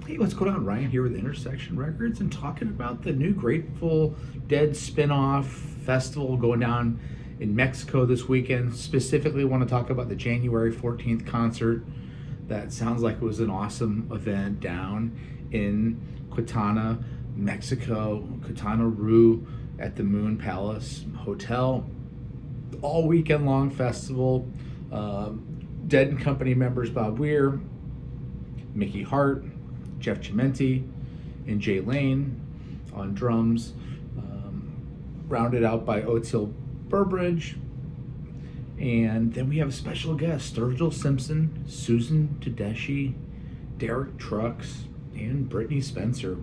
Hey, what's going on? Ryan here with Intersection Records and talking about the new Grateful Dead spin-off festival going down in Mexico this weekend. Specifically want to talk about the January 14th concert. That sounds like it was an awesome event down in Quintana, Mexico, Quintana Roo at the Moon Palace Hotel. All weekend long festival. Dead and Company members Bob Weir, Mickey Hart, Jeff Chimenti, and Jay Lane on drums, rounded out by Otil Burbridge. And then we have a special guest, Sturgill, Simpson, Susan Tedeschi, Derek Trucks, and Brittany Spencer.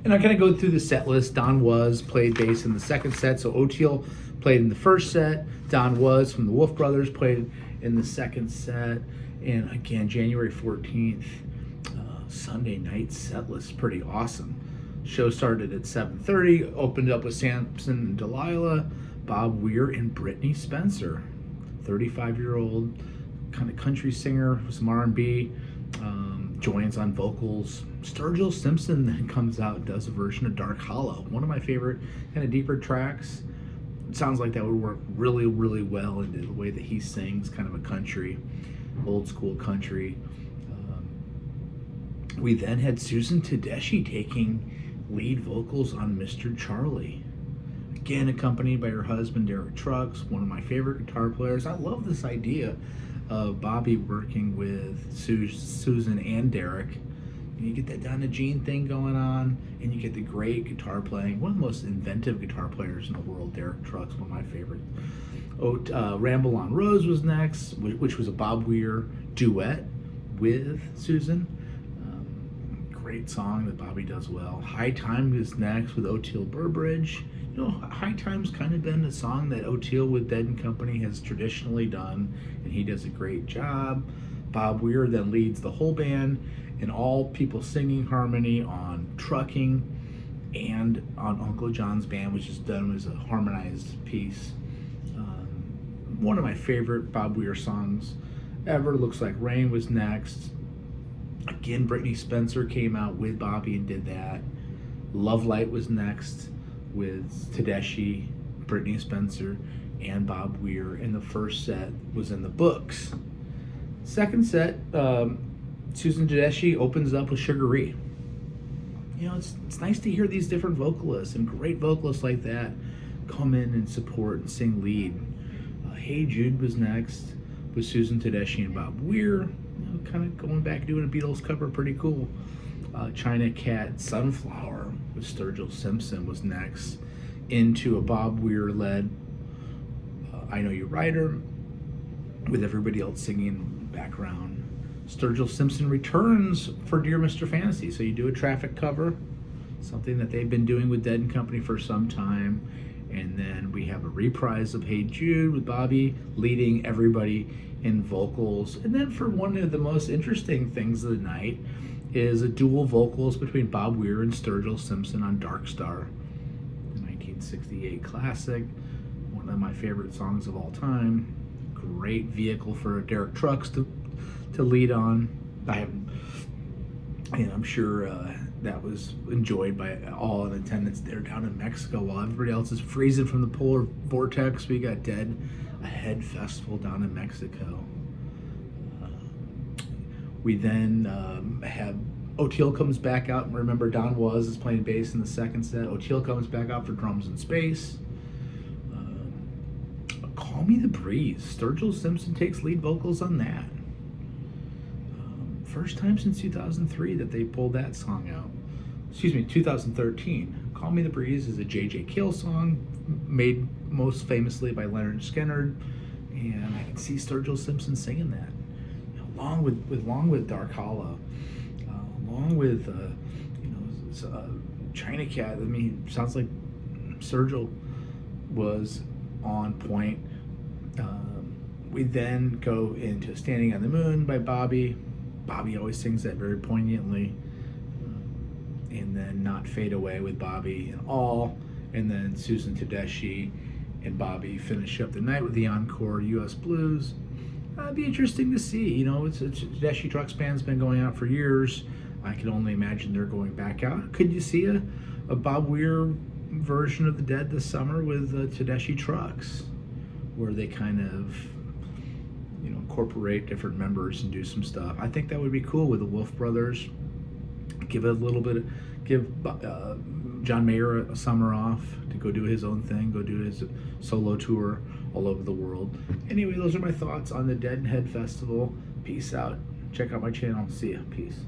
And I kind of go through the set list. Don Was played bass in the second set, so Otil played in the first set. Don Was from the Wolf Brothers played in the second set. And again, January 14th, Sunday night set list, pretty awesome. Show started at 7:30, opened up with Simpson and Delilah, Bob Weir, and Brittany Spencer, 35-year-old kind of country singer with some R&B, joins on vocals. Sturgill Simpson then comes out and does a version of Dark Hollow, one of my favorite kind of deeper tracks. It sounds like that would work really, really well into the way that he sings, kind of a country, old school country. We then had Susan Tedeschi taking lead vocals on Mr. Charlie. Again, accompanied by her husband, Derek Trucks, one of my favorite guitar players. I love this idea of Bobby working with Susan and Derek. And you get that Donna Jean thing going on, and you get the great guitar playing. One of the most inventive guitar players in the world, Derek Trucks, one of my favorites. Ramble on Rose was next, which was a Bob Weir duet with Susan. Great song that Bobby does well. High Time is next with Otil Burbridge. You know, High Time's kind of been a song that Otil with Dead and Company has traditionally done, and he does a great job. Bob Weir then leads the whole band in all people singing harmony on Trucking and on Uncle John's Band, which is done as a harmonized piece. One of my favorite Bob Weir songs ever, Looks Like Rain, was next. Again, Brittany Spencer came out with Bobby and did that. Love Light was next with Tedeschi, Brittany Spencer, and Bob Weir. And the first set was in the books. Second set, Susan Tedeschi opens up with Sugaree. You know, it's nice to hear these different vocalists and great vocalists like that come in and support and sing lead. Hey Jude was next with Susan Tedeschi and Bob Weir. You know, kind of going back doing a Beatles cover, pretty cool. China Cat Sunflower with Sturgill Simpson was next, into a Bob Weir led I Know You Writer with everybody else singing in the background. Sturgill Simpson returns for Dear Mr. Fantasy, so you do a Traffic cover, something that they've been doing with Dead and Company for some time. And then we have a reprise of Hey Jude with Bobby leading everybody in vocals. And then for one of the most interesting things of the night is a dual vocals between Bob Weir and Sturgill Simpson on Dark Star, the 1968 classic, one of my favorite songs of all time. Great vehicle for Derek Trucks to lead on. I'm sure that was enjoyed by all in attendance there down in Mexico. While everybody else is freezing from the polar vortex, we got Dead Ahead Festival down in Mexico. We then have Otil comes back out. Remember, Don Was is playing bass in the second set. Otil comes back out for drums and space. Call Me the Breeze. Sturgill Simpson takes lead vocals on that. First time since 2003 that they pulled that song out. 2013. Call Me the Breeze is a J.J. Cale song, made most famously by Leonard Skinner, and I can see Sturgill Simpson singing that, you know, along with Dark Hollow, along with China Cat. I mean, sounds like Sturgill was on point. We then go into Standing on the Moon by Bobby. Bobby always sings that very poignantly. And then Not Fade Away with Bobby and All. And then Susan Tedeschi and Bobby finish up the night with the encore U.S. Blues. It'd be interesting to see. You know, it's Tedeschi Trucks Band's been going out for years. I can only imagine they're going back out. Could you see a Bob Weir version of the Dead this summer with Tedeschi Trucks, where they kind of, incorporate different members and do some stuff? I think that would be cool with the Wolf Brothers. Give John Mayer a summer off to go do his own thing, go do his solo tour all over the world. Anyway, those are my thoughts on the Dead and Head Festival. Peace out. Check out my channel. See ya. Peace.